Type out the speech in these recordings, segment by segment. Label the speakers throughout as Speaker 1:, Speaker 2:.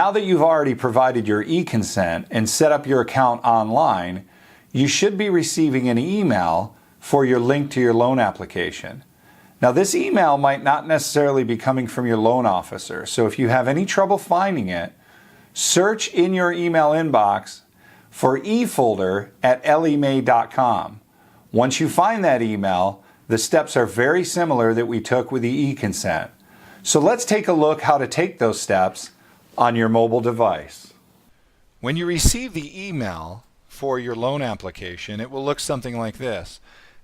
Speaker 1: Now that you've already provided your e-consent and set up your account online, you should be receiving an email for your link to your loan application. Now, this email might not necessarily be coming from your loan officer, so if you have any trouble finding it, search in your email inbox for efolder@elliemay.com. Once you find that email, the steps are very similar that we took with the e-consent. So let's take a look how to take those steps on your mobile device. When you receive the email for your loan application, it will look something like this.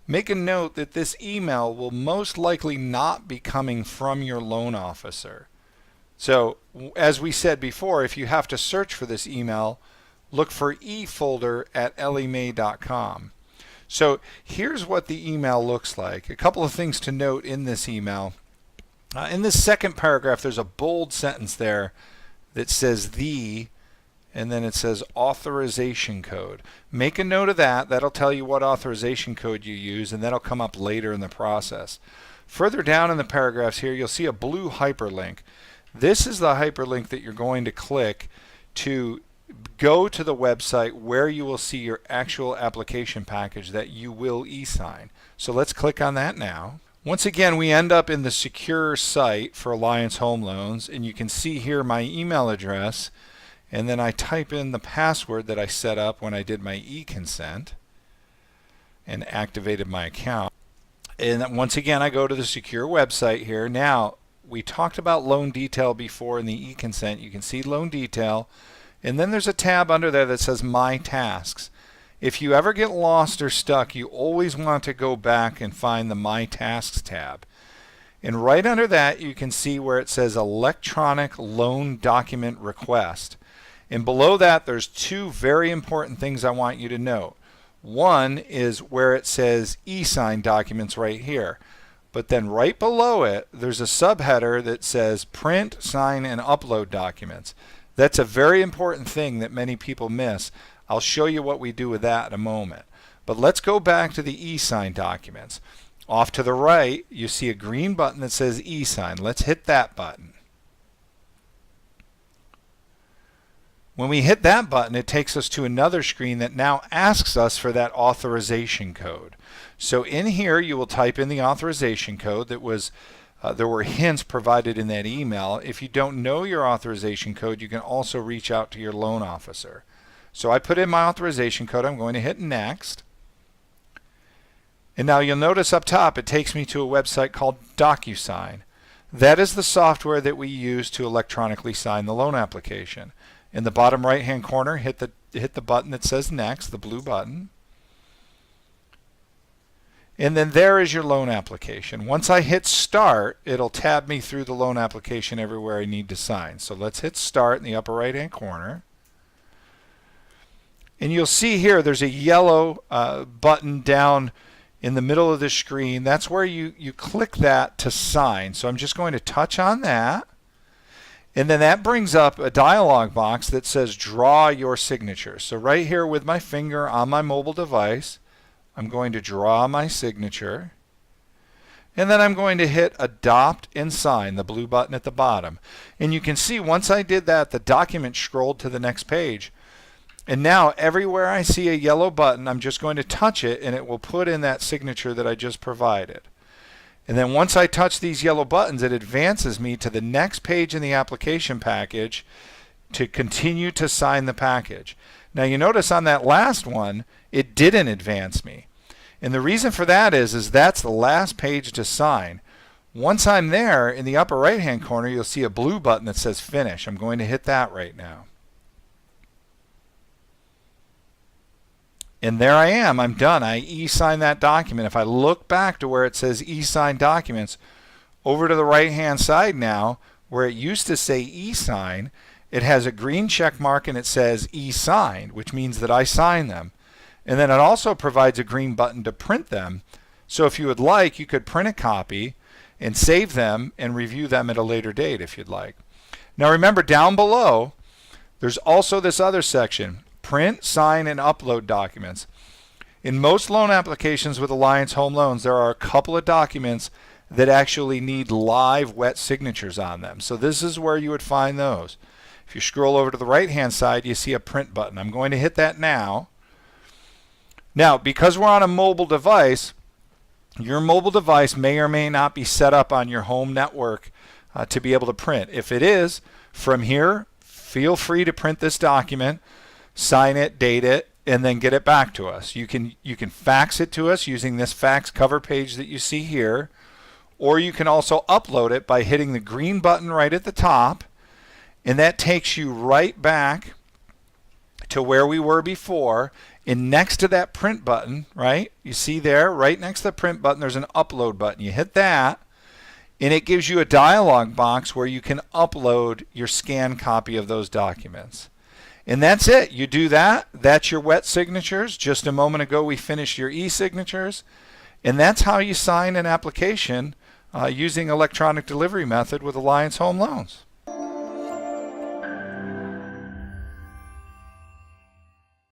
Speaker 1: Make a note that this email will most likely not be coming from your loan officer. So, as we said before, if you have to search for this email, look for efolder@elliemay.com. So, here's what the email looks like. A couple of things to note in this email. In this second paragraph, there's a bold sentence there that says and then it says authorization code. Make a note of that. That'll tell you what authorization code you use, and that'll come up later in the process. Further down in the paragraphs here, you'll see a blue hyperlink. This is the hyperlink that you're going to click to go to the website where you will see your actual application package that you will e-sign. So let's click on that now. Once again, we end up in the secure site for Alliance Home Loans, and you can see here my email address. And then I type in the password that I set up when I did my e-consent and activated my account. And once again, I go to the secure website here. Now, we talked about loan detail before in the e-consent. You can see loan detail. And then there's a tab under there that says My Tasks. If you ever get lost or stuck, you always want to go back and find the My Tasks tab. And right under that, you can see where it says Electronic Loan Document Request. And below that, there's two very important things I want you to note. One is where it says e-sign documents right here. But then right below it, there's a subheader that says print, sign, and upload documents. That's a very important thing that many people miss. I'll show you what we do with that in a moment. But let's go back to the e-sign documents. Off to the right, you see a green button that says e-sign. Let's hit that button. When we hit that button, it takes us to another screen that now asks us for that authorization code. So in here, you will type in the authorization code that was, there were hints provided in that email. If you don't know your authorization code, you can also reach out to your loan officer. So I put in my authorization code. I'm going to hit next. And now you'll notice up top, it takes me to a website called DocuSign. That is the software that we use to electronically sign the loan application. In the bottom right hand corner, hit the button that says next, the blue button. And then there is your loan application. Once I hit start, it'll tab me through the loan application everywhere I need to sign. So let's hit start in the upper right hand corner. And you'll see here there's a yellow button down in the middle of the screen. That's where you click that to sign. So I'm just going to touch on that. And then that brings up a dialog box that says draw your signature. So right here with my finger on my mobile device, I'm going to draw my signature. And then I'm going to hit adopt and sign, the blue button at the bottom. And you can see once I did that, the document scrolled to the next page. And now everywhere I see a yellow button, I'm just going to touch it and it will put in that signature that I just provided. And then once I touch these yellow buttons, it advances me to the next page in the application package to continue to sign the package. Now you notice on that last one, it didn't advance me. And the reason for that is that's the last page to sign. Once I'm there, in the upper right hand corner, you'll see a blue button that says finish. I'm going to hit that right now. And there I am. I'm done. I e-signed that document. If I look back to where it says e-sign documents, over to the right-hand side now, where it used to say e-sign, it has a green check mark and it says e-signed, which means that I signed them. And then it also provides a green button to print them. So if you would like, you could print a copy and save them and review them at a later date if you'd like. Now remember, down below, there's also this other section. Print, sign, and upload documents. In most loan applications with Alliance Home Loans, there are a couple of documents that actually need live wet signatures on them. So this is where you would find those. If you scroll over to the right-hand side, you see a print button. I'm going to hit that now. Now, because we're on a mobile device, your mobile device may or may not be set up on your home network to be able to print. If it is, from here, feel free to print this document, sign it, date it, and then get it back to us. You can fax it to us using this fax cover page that you see here, or you can also upload it by hitting the green button right at the top, and that takes you right back to where we were before. And next to that print button, right, you see there, right next to the print button, there's an upload button. You hit that, and it gives you a dialog box where you can upload your scanned copy of those documents. And that's it. You do that. That's your wet signatures. Just a moment ago, we finished your e-signatures. And that's how you sign an application using electronic delivery method with Alliance Home Loans.